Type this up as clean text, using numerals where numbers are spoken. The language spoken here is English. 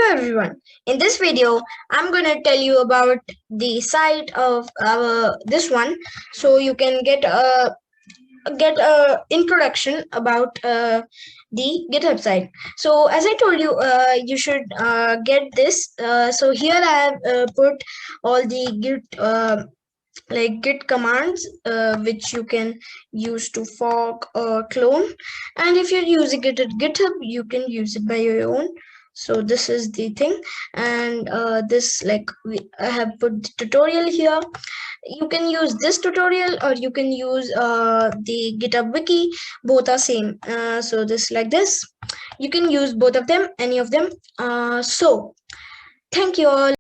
everyone. In this video, I'm gonna tell you about the site of our this one, so you can get a introduction about the GitHub site. So as I told you, you should get this. So here I have put all the Git commands which you can use to fork or clone, and if you're using it at GitHub, you can use it by your own. So this is the thing, and I have put the tutorial here. You can use this tutorial or you can use the GitHub wiki. Both are same. So this like this, you can use both of them, any of them. So thank you all.